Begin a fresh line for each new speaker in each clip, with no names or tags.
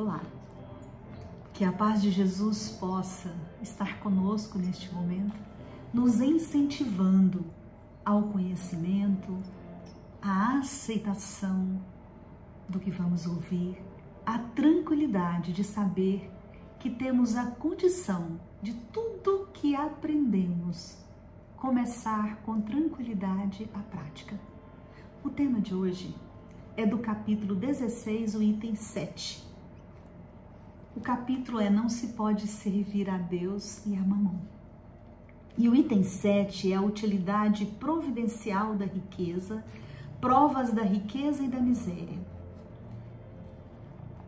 Olá, que a paz de Jesus possa estar conosco neste momento, nos incentivando ao conhecimento, à aceitação do que vamos ouvir, à tranquilidade de saber que temos a condição de tudo que aprendemos começar com tranquilidade a prática. O tema de hoje é do capítulo 16, o item 7. O capítulo é Não se pode servir a Deus e a Mamon. E o item 7 é a utilidade providencial da riqueza, provas da riqueza e da miséria.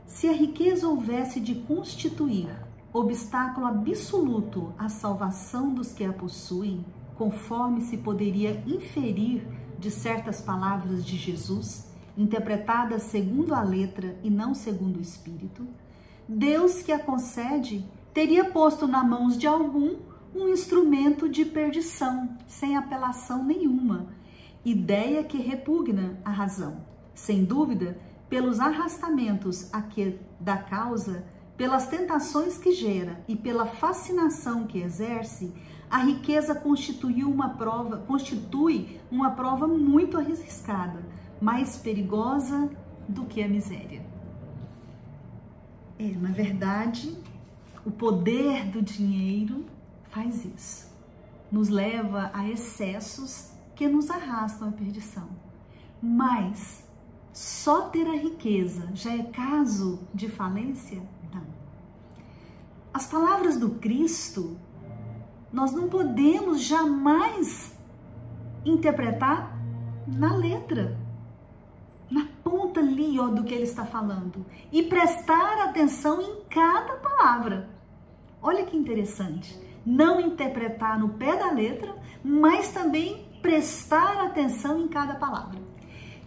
Se a riqueza houvesse de constituir obstáculo absoluto à salvação dos que a possuem, conforme se poderia inferir de certas palavras de Jesus, interpretadas segundo a letra e não segundo o espírito, Deus que a concede teria posto nas mãos de algum um instrumento de perdição, sem apelação nenhuma, ideia que repugna a razão. Sem dúvida, pelos arrastamentos da causa, pelas tentações que gera e pela fascinação que exerce, a riqueza constitui uma prova muito arriscada, mais perigosa do que a miséria. Na verdade, o poder do dinheiro faz isso. Nos leva a excessos que nos arrastam à perdição. Mas só ter a riqueza já é caso de falência? Não. As palavras do Cristo, nós não podemos jamais interpretar na letra, na ponta ali do que ele está falando, e prestar atenção em cada palavra. Olha que interessante, não interpretar no pé da letra, mas também prestar atenção em cada palavra.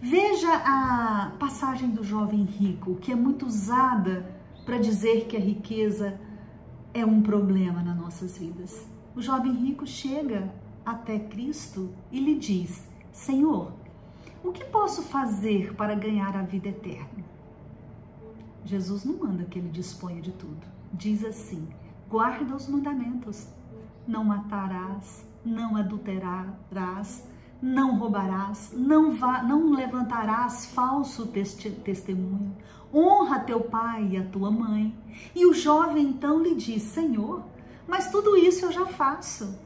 Veja a passagem do jovem rico, que é muito usada para dizer que a riqueza é um problema nas nossas vidas. O jovem rico chega até Cristo e lhe diz: Senhor, o que posso fazer para ganhar a vida eterna? Jesus não manda que ele disponha de tudo. Diz assim: guarda os mandamentos. Não matarás, não adulterarás, não roubarás, não levantarás falso testemunho, honra teu pai e a tua mãe. E o jovem então lhe diz: Senhor, mas tudo isso eu já faço,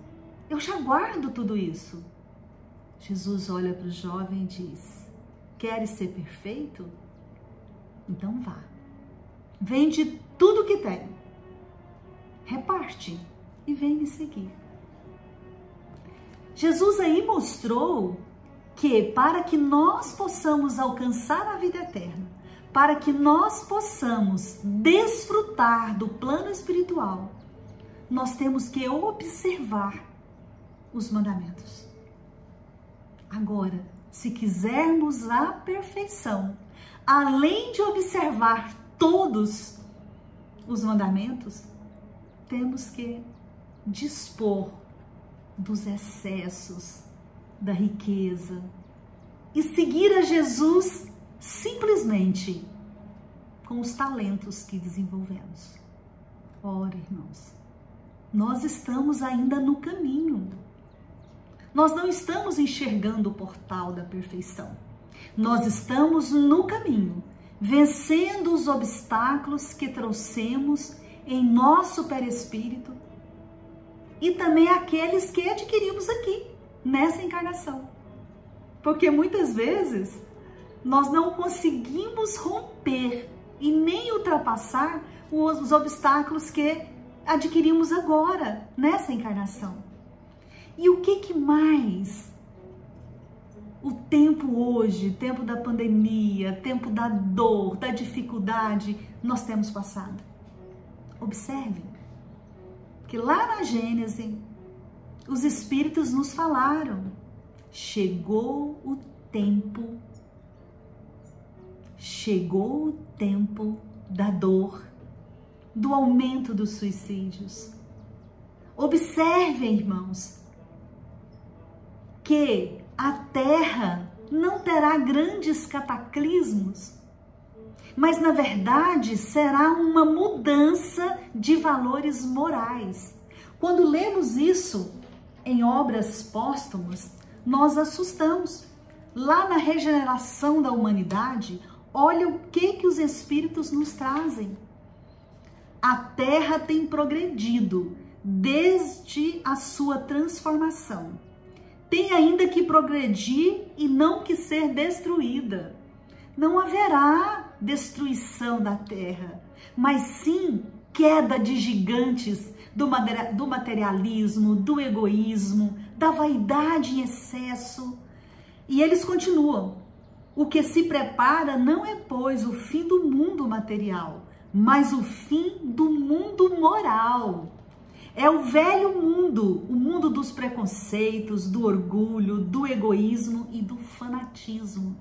eu já guardo tudo isso. Jesus olha para o jovem e diz: queres ser perfeito? Então vá, vende tudo que tem, reparte e vem me seguir. Jesus aí mostrou que para que nós possamos alcançar a vida eterna, para que nós possamos desfrutar do plano espiritual, nós temos que observar os mandamentos. Agora, se quisermos a perfeição, além de observar todos os mandamentos, temos que dispor dos excessos, da riqueza e seguir a Jesus simplesmente com os talentos que desenvolvemos. Ora, irmãos, nós estamos ainda no caminho. Nós não estamos enxergando o portal da perfeição. Nós estamos no caminho, vencendo os obstáculos que trouxemos em nosso perispírito e também aqueles que adquirimos aqui, nessa encarnação. Porque muitas vezes nós não conseguimos romper e nem ultrapassar os obstáculos que adquirimos agora, nessa encarnação. E o que mais o tempo hoje, tempo da pandemia, tempo da dor, da dificuldade, nós temos passado? Observe que lá na Gênesis, os Espíritos nos falaram: chegou o tempo da dor, do aumento dos suicídios. Observem, irmãos, que a Terra não terá grandes cataclismos, mas na verdade será uma mudança de valores morais. Quando lemos isso em obras póstumas, nós assustamos. Lá na regeneração da humanidade, olha o que os Espíritos nos trazem. A Terra tem progredido desde a sua transformação. Tem ainda que progredir e não que ser destruída. Não haverá destruição da Terra, mas sim queda de gigantes do materialismo, do egoísmo, da vaidade em excesso. E eles continuam. O que se prepara não é, pois, o fim do mundo material, mas o fim do mundo moral. É o velho mundo, o mundo dos preconceitos, do orgulho, do egoísmo e do fanatismo.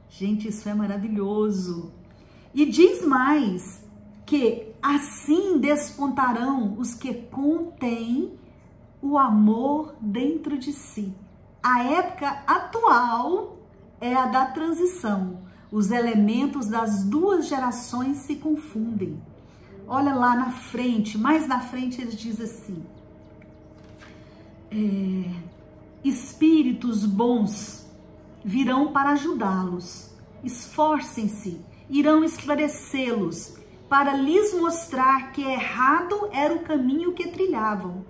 Gente, isso é maravilhoso. E diz mais, que assim despontarão os que contêm o amor dentro de si. A época atual é a da transição. Os elementos das duas gerações se confundem. Olha lá na frente, mais na frente eles dizem assim: espíritos bons virão para ajudá-los. Esforcem-se, irão esclarecê-los, para lhes mostrar que errado era o caminho que trilhavam.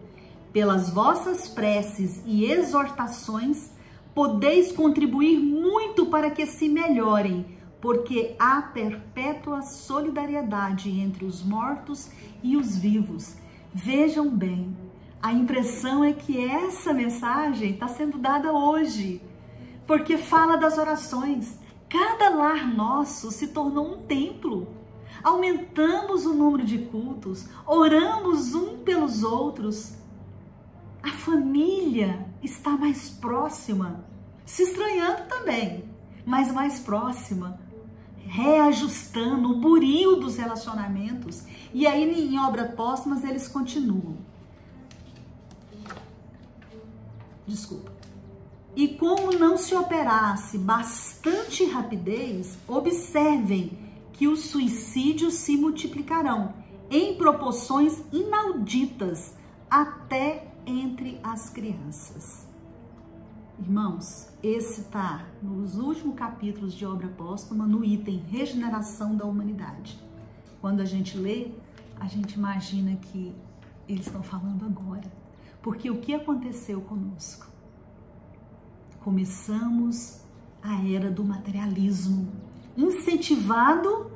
Pelas vossas preces e exortações, podeis contribuir muito para que se melhorem, porque há perpétua solidariedade entre os mortos e os vivos. Vejam bem, a impressão é que essa mensagem está sendo dada hoje, porque fala das orações. Cada lar nosso se tornou um templo. Aumentamos o número de cultos, oramos um pelos outros. A família está mais próxima, se estranhando também, mas mais próxima, reajustando o buril dos relacionamentos. E aí em obras póstumas eles continuam. Desculpa. E como não se operasse bastante rapidez, observem que os suicídios se multiplicarão em proporções inauditas até entre as crianças. Irmãos, esse está nos últimos capítulos de obra póstuma, no item regeneração da humanidade. Quando a gente lê, a gente imagina que eles estão falando agora. Porque o que aconteceu conosco? Começamos a era do materialismo, incentivado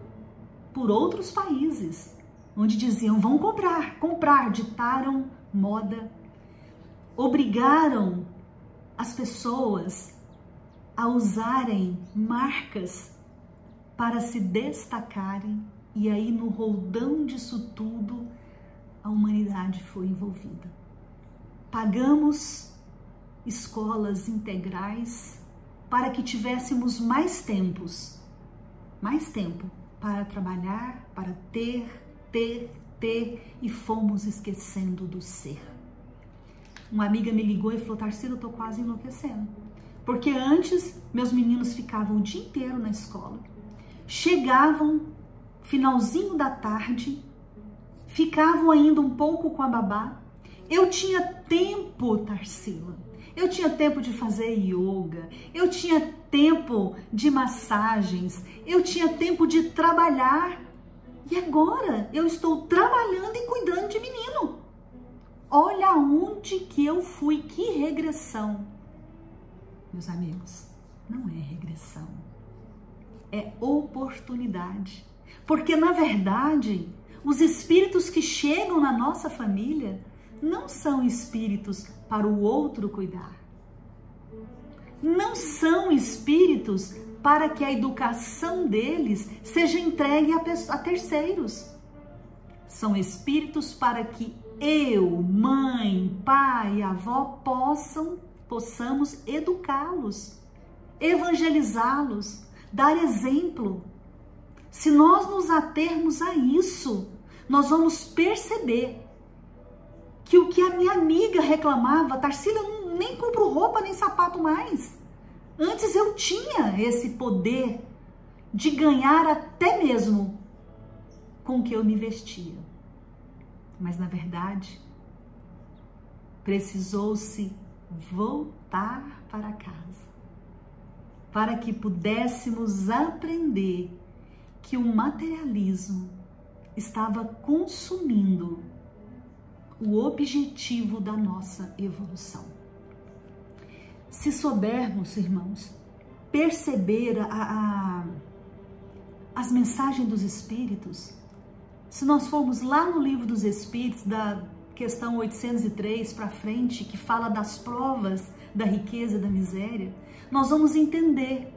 por outros países, onde diziam, vão comprar, ditaram moda, obrigaram as pessoas a usarem marcas para se destacarem, e aí no roldão disso tudo, a humanidade foi envolvida. Pagamos escolas integrais para que tivéssemos mais tempo para trabalhar, para ter, e fomos esquecendo do ser. Uma amiga me ligou e falou, Tarsila, eu tô quase enlouquecendo. Porque antes, meus meninos ficavam o dia inteiro na escola, chegavam finalzinho da tarde, ficavam ainda um pouco com a babá. Eu tinha tempo, Tarsila, eu tinha tempo de fazer yoga, eu tinha tempo de massagens, eu tinha tempo de trabalhar. E agora eu estou trabalhando e cuidando de menino. Olha onde que eu fui, que regressão. Meus amigos, não é regressão, é oportunidade. Porque na verdade, os espíritos que chegam na nossa família não são espíritos para o outro cuidar. Não são espíritos para que a educação deles seja entregue a terceiros. São espíritos para que eu, mãe, pai, avó, possamos educá-los, evangelizá-los, dar exemplo. Se nós nos atermos a isso, nós vamos perceber que o que a minha amiga reclamava, Tarsila, eu nem compro roupa nem sapato mais. Antes eu tinha esse poder de ganhar até mesmo com o que eu me vestia. Mas, na verdade, precisou-se voltar para casa, para que pudéssemos aprender que o materialismo estava consumindo o objetivo da nossa evolução. Se soubermos, irmãos, perceber as mensagens dos Espíritos, se nós formos lá no Livro dos Espíritos, da questão 803 para frente, que fala das provas da riqueza e da miséria, nós vamos entender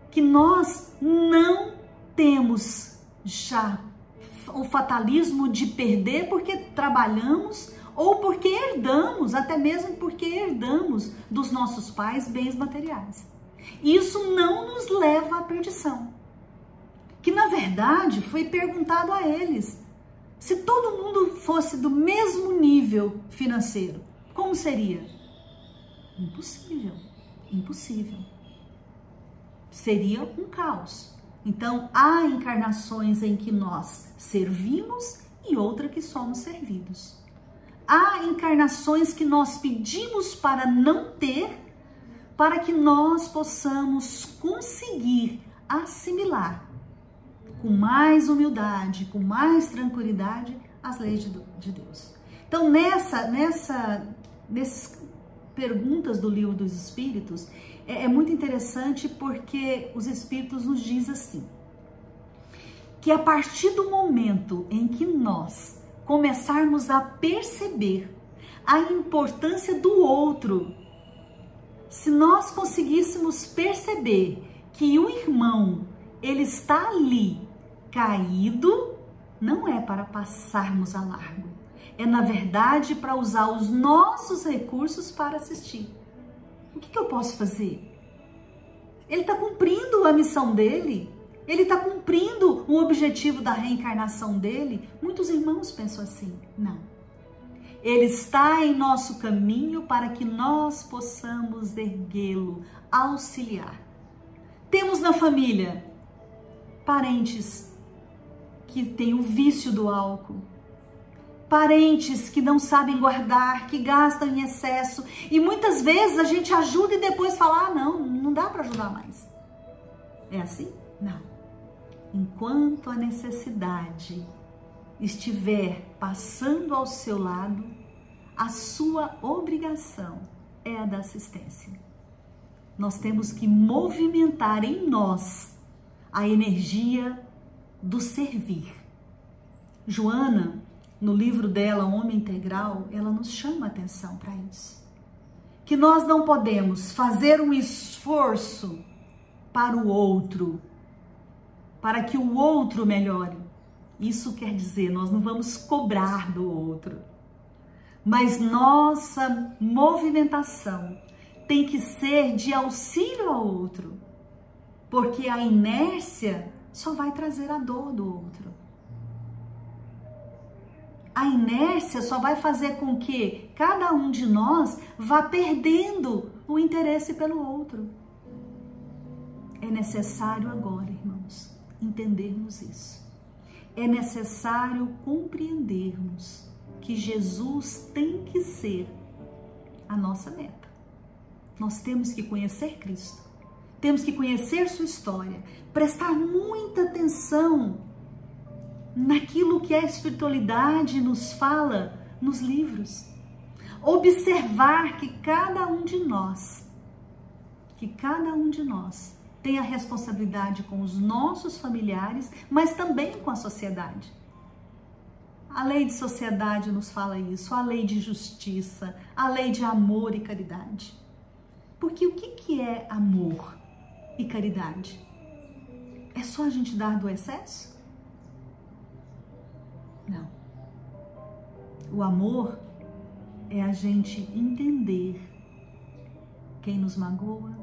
que nós não temos já o fatalismo de perder porque trabalhamos ou porque herdamos, até mesmo porque herdamos dos nossos pais bens materiais. Isso não nos leva à perdição. Que na verdade foi perguntado a eles, se todo mundo fosse do mesmo nível financeiro, como seria? Impossível, impossível. Seria um caos. Então, há encarnações em que nós servimos e outra que somos servidos. Há encarnações que nós pedimos para não ter, para que nós possamos conseguir assimilar com mais humildade, com mais tranquilidade, as leis de Deus. Então, nessas perguntas do Livro dos Espíritos, é muito interessante porque os Espíritos nos dizem assim, que a partir do momento em que nós começarmos a perceber a importância do outro, se nós conseguíssemos perceber que o irmão, ele está ali caído, não é para passarmos a largo, é na verdade para usar os nossos recursos para assistir. O que eu posso fazer? Ele está cumprindo a missão dele, ele está cumprindo o objetivo da reencarnação dele. Muitos irmãos pensam assim, não. Ele está em nosso caminho para que nós possamos erguê-lo, auxiliar. Temos na família parentes que têm o vício do álcool, parentes que não sabem guardar, que gastam em excesso, e muitas vezes a gente ajuda e depois fala, não dá para ajudar mais. É assim? Não. Enquanto a necessidade estiver passando ao seu lado, a sua obrigação é a da assistência. Nós temos que movimentar em nós a energia do servir. Joana, no livro dela, Homem Integral, ela nos chama a atenção para isso. Que nós não podemos fazer um esforço para o outro, para que o outro melhore. Isso quer dizer, nós não vamos cobrar do outro. Mas nossa movimentação tem que ser de auxílio ao outro. Porque a inércia só vai trazer a dor do outro. A inércia só vai fazer com que cada um de nós vá perdendo o interesse pelo outro. É necessário agora, irmãos, entendermos isso. É necessário compreendermos que Jesus tem que ser a nossa meta. Nós temos que conhecer Cristo, temos que conhecer sua história, prestar muita atenção naquilo que a espiritualidade nos fala nos livros. Observar que cada um de nós tem a responsabilidade com os nossos familiares, mas também com a sociedade. A lei de sociedade nos fala isso, a lei de justiça, a lei de amor e caridade. Porque o que é amor e caridade? É só a gente dar do excesso? Não. O amor é a gente entender quem nos magoa,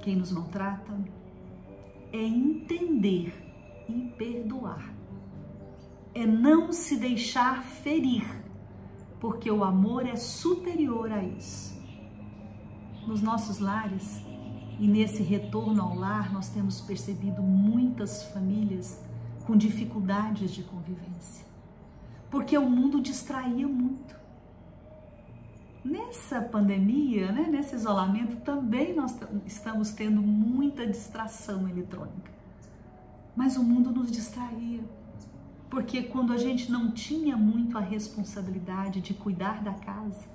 quem nos maltrata, é entender e perdoar. É não se deixar ferir, porque o amor é superior a isso. Nos nossos lares E nesse retorno ao lar, nós temos percebido muitas famílias com dificuldades de convivência, porque o mundo distraía muito. Nessa pandemia, né, nesse isolamento, também nós estamos tendo muita distração eletrônica. Mas o mundo nos distraía, porque quando a gente não tinha muito a responsabilidade de cuidar da casa,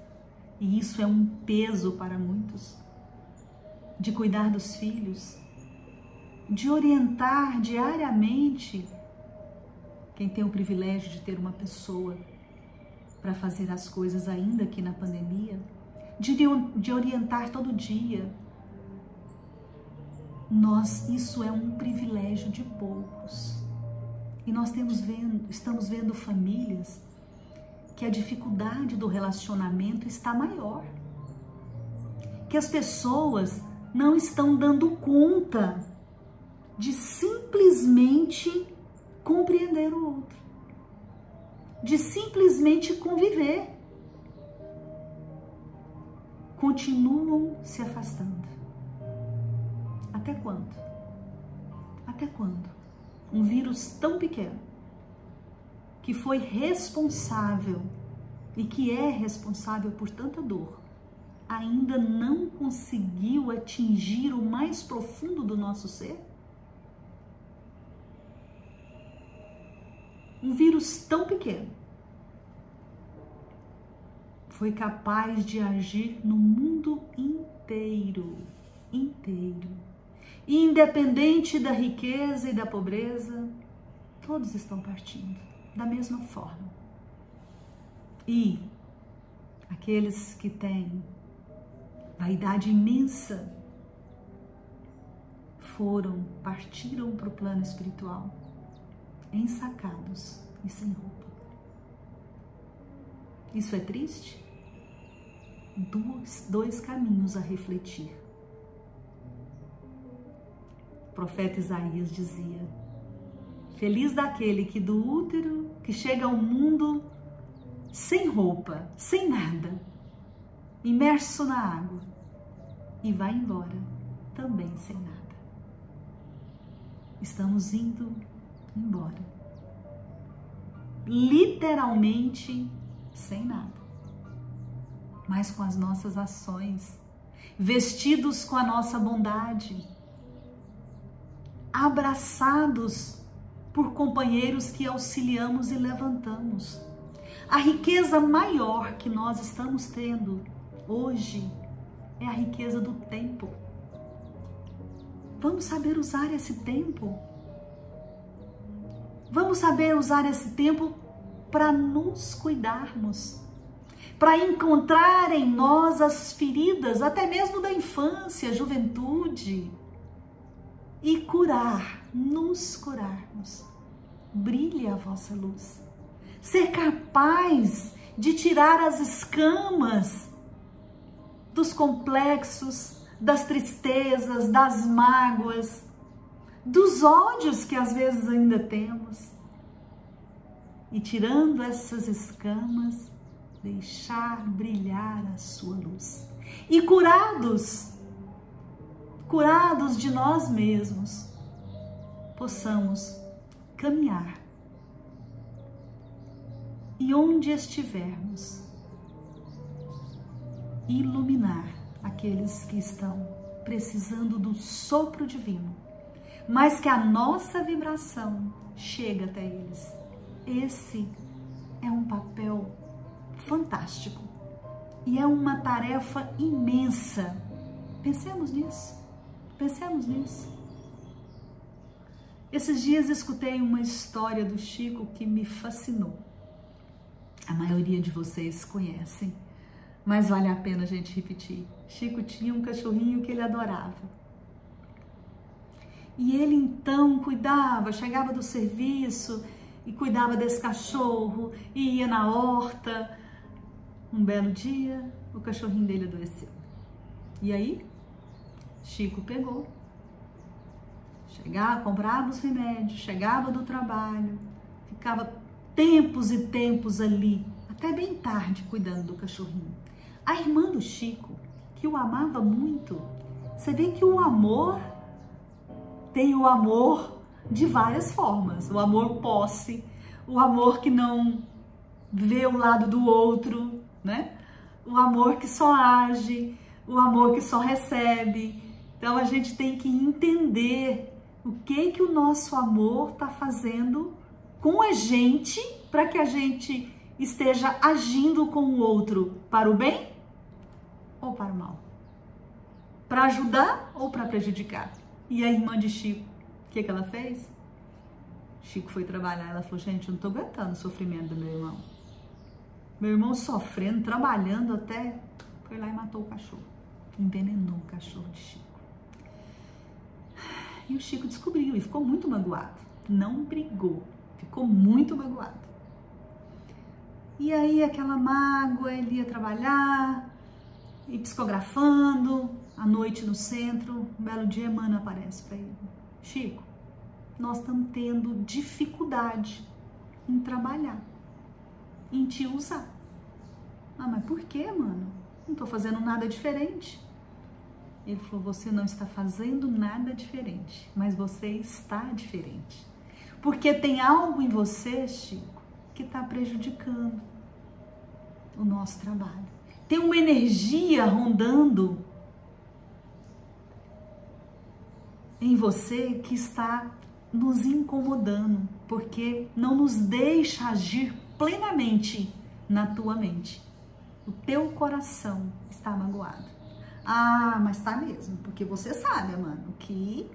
e isso é um peso para muitos, de cuidar dos filhos, de orientar diariamente, quem tem o privilégio de ter uma pessoa para fazer as coisas ainda aqui na pandemia, de orientar todo dia. Isso é um privilégio de poucos. E nós estamos vendo famílias que a dificuldade do relacionamento está maior. Que as pessoas não estão dando conta de simplesmente compreender o outro, de simplesmente conviver. Continuam se afastando. Até quando? Até quando? Um vírus tão pequeno, que foi responsável e que é responsável por tanta dor, ainda não conseguiu atingir o mais profundo do nosso ser? Um vírus tão pequeno foi capaz de agir no mundo inteiro. E independente da riqueza e da pobreza, todos estão partindo da mesma forma. E aqueles que têm vaidade imensa partiram para o plano espiritual, ensacados e sem roupa. Isso é triste? Dois caminhos a refletir. O profeta Isaías dizia: feliz daquele que do útero, que chega ao mundo sem roupa, sem nada, imerso na água, e vai embora também sem nada. Estamos indo embora, literalmente sem nada, mas com as nossas ações, vestidos com a nossa bondade, abraçados por companheiros que auxiliamos e levantamos. A riqueza maior que nós estamos tendo hoje é a riqueza do tempo. Vamos saber usar esse tempo. Vamos saber usar esse tempo para nos cuidarmos, para encontrar em nós as feridas, até mesmo da infância, juventude, e nos curarmos. Brilhe a vossa luz. Ser capaz de tirar as escamas dos complexos, das tristezas, das mágoas, dos ódios que às vezes ainda temos. E tirando essas escamas, deixar brilhar a sua luz. E curados de nós mesmos, possamos caminhar. E onde estivermos, iluminar aqueles que estão precisando do sopro divino, mas que a nossa vibração chega até eles. Esse é um papel fantástico e é uma tarefa imensa. Pensemos nisso, pensemos nisso. Esses dias escutei uma história do Chico que me fascinou. A maioria de vocês conhecem, mas vale a pena a gente repetir. Chico tinha um cachorrinho que ele adorava. E ele então cuidava, chegava do serviço e cuidava desse cachorro, e ia na horta. Um belo dia, o cachorrinho dele adoeceu. E aí, Chico pegou, comprava os remédios, chegava do trabalho, ficava tempos e tempos ali, até bem tarde, cuidando do cachorrinho. A irmã do Chico, que o amava muito, Você vê que o amor tem o amor de várias formas. O amor posse, o amor que não vê o lado do outro, né? O amor que só age, o amor que só recebe. Então a gente tem que entender o que o nosso amor está fazendo com a gente para que a gente esteja agindo com o outro para o bem ou para o mal? Para ajudar ou para prejudicar? E a irmã de Chico, o que ela fez? Chico foi trabalhar, ela falou, gente, eu não estou aguentando o sofrimento do meu irmão. Meu irmão sofrendo, trabalhando até... Foi lá e matou o cachorro. Envenenou o cachorro de Chico. E o Chico descobriu e ficou muito magoado. Não brigou, ficou muito magoado. E aí aquela mágoa, ele ia trabalhar, e psicografando, à noite no centro, um belo dia Emmanuel aparece para ele. Chico, nós estamos tendo dificuldade em trabalhar, em te usar. Ah, mas por quê, mano? Não estou fazendo nada diferente. Ele falou, você não está fazendo nada diferente, mas você está diferente. Porque tem algo em você, Chico, que está prejudicando o nosso trabalho. Tem uma energia rondando em você que está nos incomodando, porque não nos deixa agir plenamente na tua mente. O teu coração está magoado. Ah, mas tá mesmo, porque você sabe, mano, o que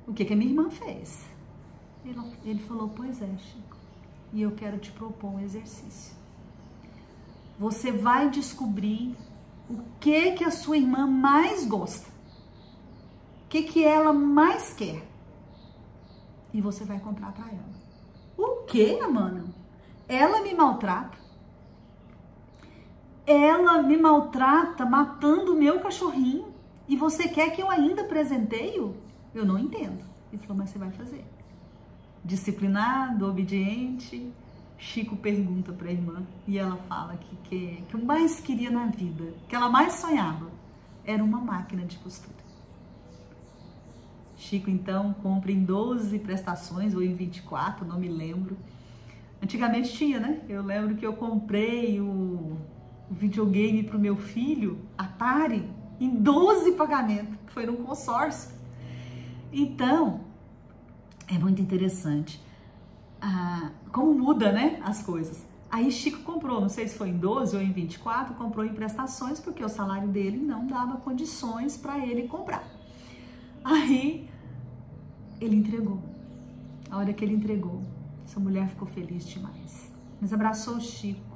a minha irmã fez. Ele falou, pois é, Chico, e eu quero te propor um exercício. Você vai descobrir o que a sua irmã mais gosta, o que ela mais quer, e você vai comprar para ela. O quê, mano? Ela me maltrata. Ela me maltrata matando o meu cachorrinho e você quer que eu ainda presenteie-o? Eu não entendo. Ele falou, mas você vai fazer. Disciplinado, obediente. Chico pergunta para a irmã e ela fala que o mais queria na vida, que ela mais sonhava, era uma máquina de costura. Chico então compra em 12 prestações ou em 24, não me lembro. Antigamente tinha, né? Eu lembro que eu comprei o videogame para o meu filho, Atari, em 12 pagamentos, que foi num consórcio. Então, é muito interessante como muda, né, as coisas. Aí Chico comprou, não sei se foi em 12 ou em 24, comprou em prestações, porque o salário dele não dava condições para ele comprar. Aí, ele entregou. A hora que ele entregou, essa mulher ficou feliz demais. Mas abraçou o Chico.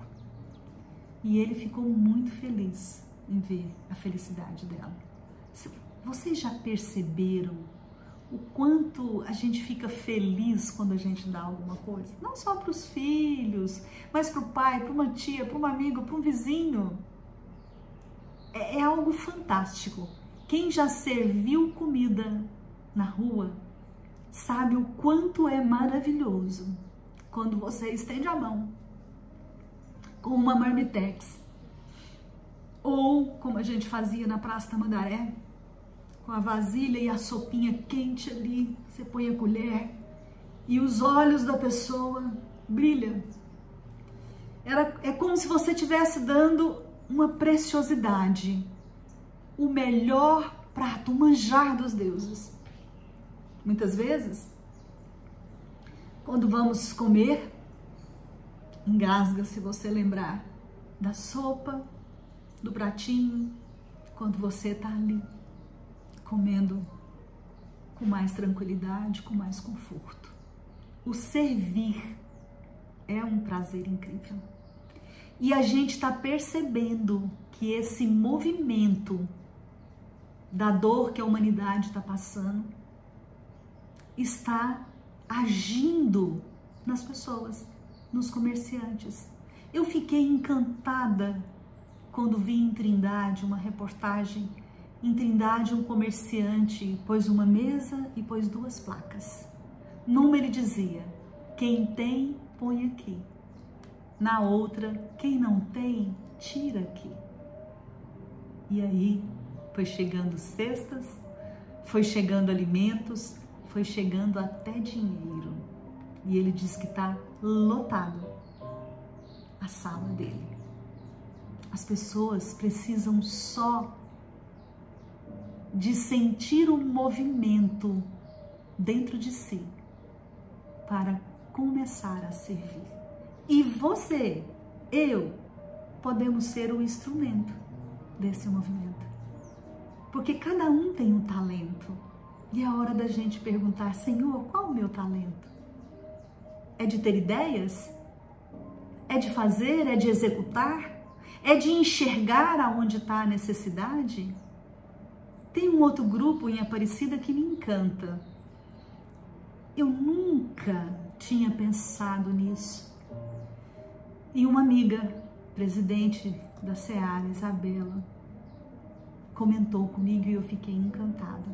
E ele ficou muito feliz em ver a felicidade dela. Vocês já perceberam o quanto a gente fica feliz quando a gente dá alguma coisa? Não só para os filhos, mas para o pai, para uma tia, para um amigo, para um vizinho. É algo fantástico. Quem já serviu comida na rua sabe o quanto é maravilhoso quando você estende a mão com uma marmitex, ou como a gente fazia na Praça Tamandaré, com a vasilha e a sopinha quente ali, você põe a colher e os olhos da pessoa brilham. É como se você estivesse dando uma preciosidade, o melhor prato, o manjar dos deuses. Muitas vezes, quando vamos comer, engasga se você lembrar da sopa, do pratinho, quando você está ali comendo com mais tranquilidade, com mais conforto. O servir é um prazer incrível. E a gente está percebendo que esse movimento da dor que a humanidade está passando está agindo nas pessoas, nos comerciantes. Eu fiquei encantada quando vi em Trindade uma reportagem. Em Trindade, um comerciante pôs uma mesa e pôs 2 placas. Numa ele dizia, quem tem, põe aqui. Na outra, quem não tem, tira aqui. E aí, Foi chegando cestas, foi chegando alimentos, foi chegando até dinheiro. E ele diz que está lotado a sala dele. As pessoas precisam só de sentir um movimento dentro de si para começar a servir. E você, eu, podemos ser o instrumento desse movimento. Porque cada um tem um talento. E é hora da gente perguntar: Senhor, qual o meu talento? É de ter ideias? É de fazer? É de executar? É de enxergar aonde está a necessidade? Tem um outro grupo em Aparecida que me encanta. Eu nunca tinha pensado nisso. E uma amiga, presidente da Seara, Isabela, comentou comigo e eu fiquei encantada.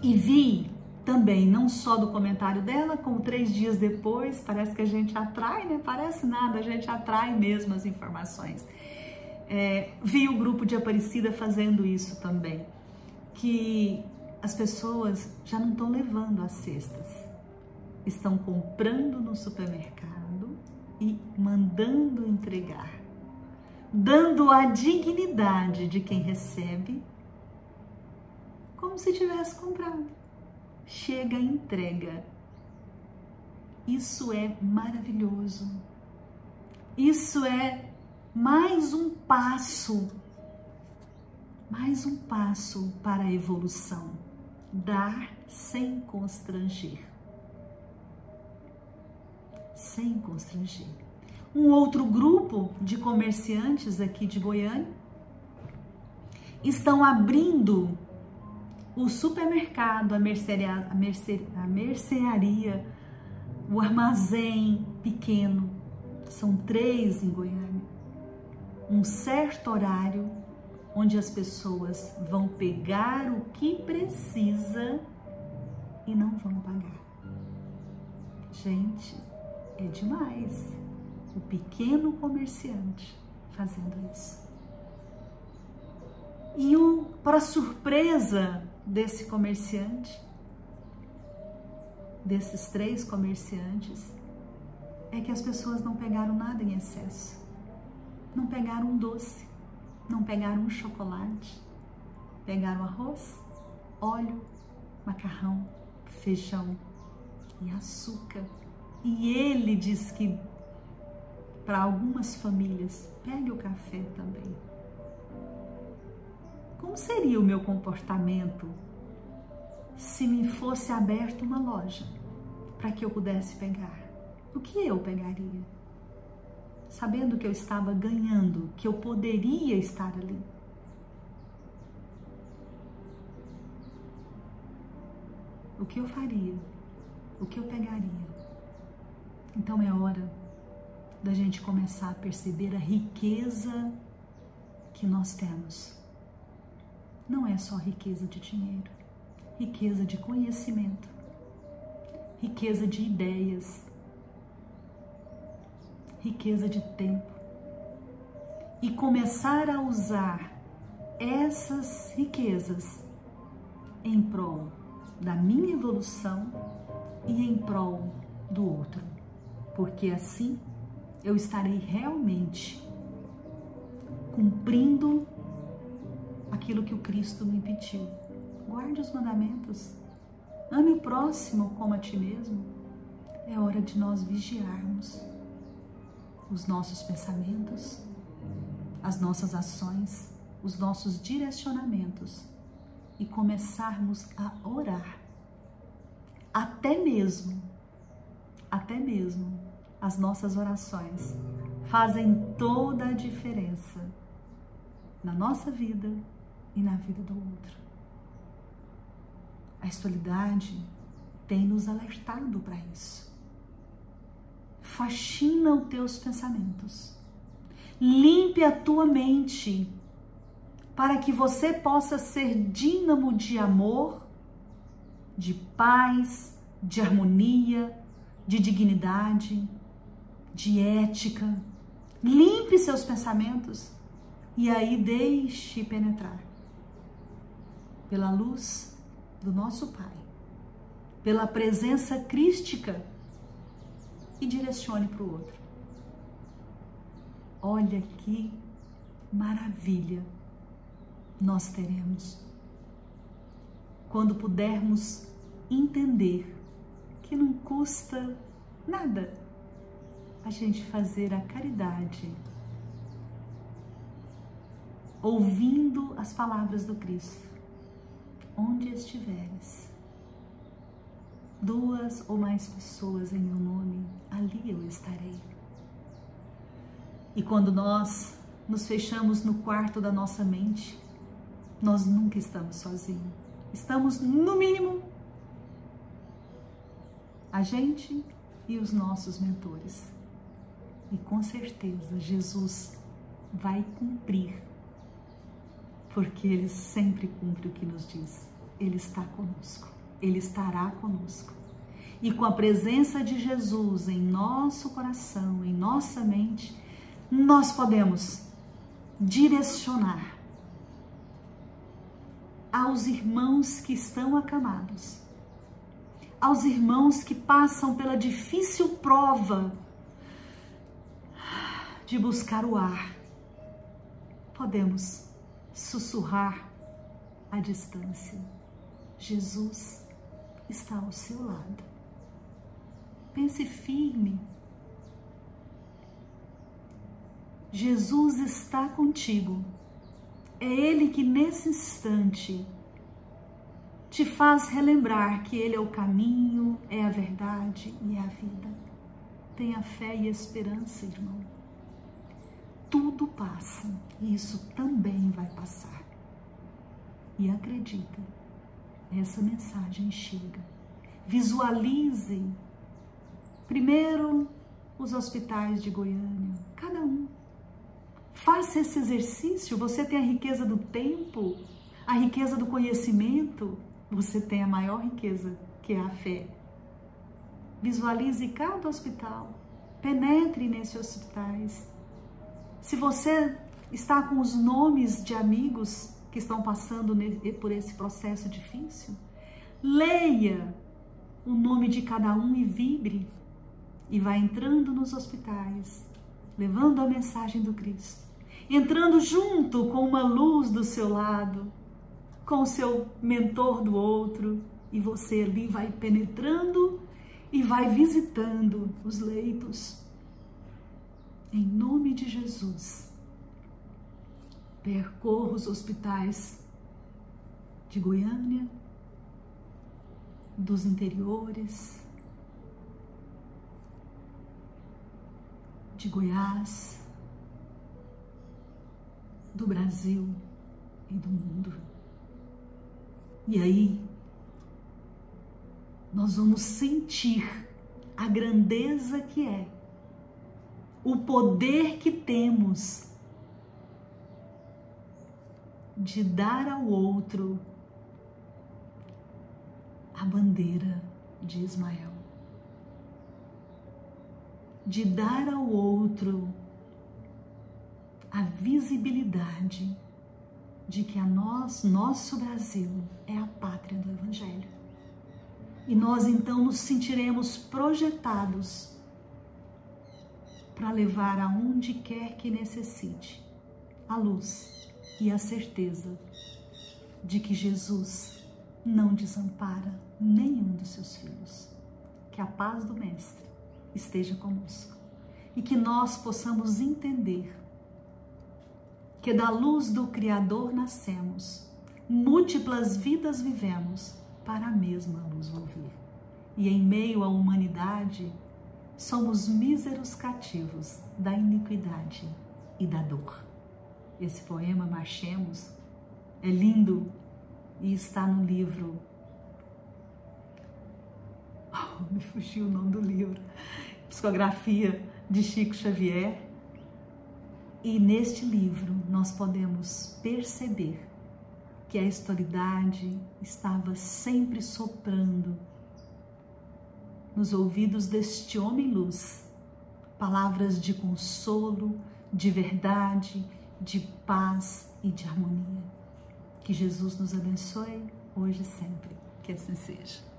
E vi também, não só do comentário dela, como 3 dias depois, parece que a gente atrai, né? Parece nada, a gente atrai mesmo as informações. Vi o grupo de Aparecida fazendo isso também, que as pessoas já não estão levando as cestas, estão comprando no supermercado e mandando entregar, dando a dignidade de quem recebe, como se tivesse comprado. Chega e entrega. Isso é maravilhoso. Isso é mais um passo para a evolução. Dar sem constranger. Sem constranger. Um outro grupo de comerciantes aqui de Goiânia estão abrindo o supermercado, a mercearia, o armazém pequeno. São 3 em Goiânia. Um certo horário onde as pessoas vão pegar o que precisa e não vão pagar. Gente, é demais. O pequeno comerciante fazendo isso. E para surpresa desse comerciante, desses 3 comerciantes, é que as pessoas não pegaram nada em excesso. Não pegaram um doce, não pegaram um chocolate, pegaram arroz, óleo, macarrão, feijão e açúcar. E ele diz que para algumas famílias, pegue o café também. Como seria o meu comportamento se me fosse aberta uma loja para que eu pudesse pegar? O que eu pegaria? Sabendo que eu estava ganhando, que eu poderia estar ali. O que eu faria? O que eu pegaria? Então é hora da gente começar a perceber a riqueza que nós temos. Não é só riqueza de dinheiro, riqueza de conhecimento, riqueza de ideias, riqueza de tempo. E começar a usar essas riquezas em prol da minha evolução e em prol do outro. Porque assim eu estarei realmente cumprindo aquilo que o Cristo me pediu. Guarde os mandamentos. Ame o próximo como a ti mesmo. É hora de nós vigiarmos os nossos pensamentos, as nossas ações, os nossos direcionamentos e começarmos a orar. Até mesmo as nossas orações fazem toda a diferença na nossa vida e na vida do outro. A espiritualidade tem nos alertado para isso. Faxina os teus pensamentos. Limpe a tua mente para que você possa ser dínamo de amor, de paz, de harmonia, de dignidade, de ética. Limpe seus pensamentos e aí deixe penetrar pela luz do nosso Pai, pela presença crística, e direcione para o outro. Olha que maravilha nós teremos quando pudermos entender que não custa nada a gente fazer a caridade, ouvindo as palavras do Cristo. Onde estiveres, 2 ou mais pessoas em meu nome, ali eu estarei. E quando nós nos fechamos no quarto da nossa mente, nós nunca estamos sozinhos. Estamos, no mínimo, a gente e os nossos mentores. E com certeza Jesus vai cumprir, porque Ele sempre cumpre o que nos diz. Ele está conosco, Ele estará conosco. E com a presença de Jesus em nosso coração, em nossa mente, nós podemos direcionar aos irmãos que estão acamados, aos irmãos que passam pela difícil prova de buscar o ar. Podemos sussurrar à distância: Jesus está ao seu lado. Pense firme. Jesus está contigo. É Ele que nesse instante te faz relembrar que Ele é o caminho, é a verdade e é a vida. Tenha fé e esperança, irmão. Tudo passa e isso também vai passar. E acredita, essa mensagem chega. Visualize primeiro os hospitais de Goiânia, cada um. Faça esse exercício. Você tem a riqueza do tempo, a riqueza do conhecimento, você tem a maior riqueza, que é a fé. Visualize cada hospital, penetre nesses hospitais. Se você está com os nomes de amigos que estão passando por esse processo difícil, leia o nome de cada um e vibre. E vai entrando nos hospitais, levando a mensagem do Cristo, entrando junto com uma luz do seu lado, com o seu mentor do outro, e você ali vai penetrando e vai visitando os leitos. Em nome de Jesus, percorra os hospitais de Goiânia, dos interiores, de Goiás, do Brasil e do mundo. E aí, nós vamos sentir a grandeza que é, o poder que temos de dar ao outro a bandeira de Ismael. De dar ao outro a visibilidade de que nosso Brasil é a pátria do Evangelho. E nós então nos sentiremos projetados para levar aonde quer que necessite a luz e a certeza de que Jesus não desampara nenhum dos seus filhos. Que a paz do Mestre esteja conosco e que nós possamos entender que da luz do Criador nascemos, múltiplas vidas vivemos para a mesma luz ouvir. E em meio à humanidade, somos míseros cativos da iniquidade e da dor. Esse poema, Marchemos, é lindo e está no livro... me fugiu o nome do livro. Psicografia de Chico Xavier. E neste livro nós podemos perceber que a historidade estava sempre soprando nos ouvidos deste homem-luz palavras de consolo, de verdade, de paz e de harmonia. Que Que Jesus nos abençoe hoje e sempre. Que assim seja.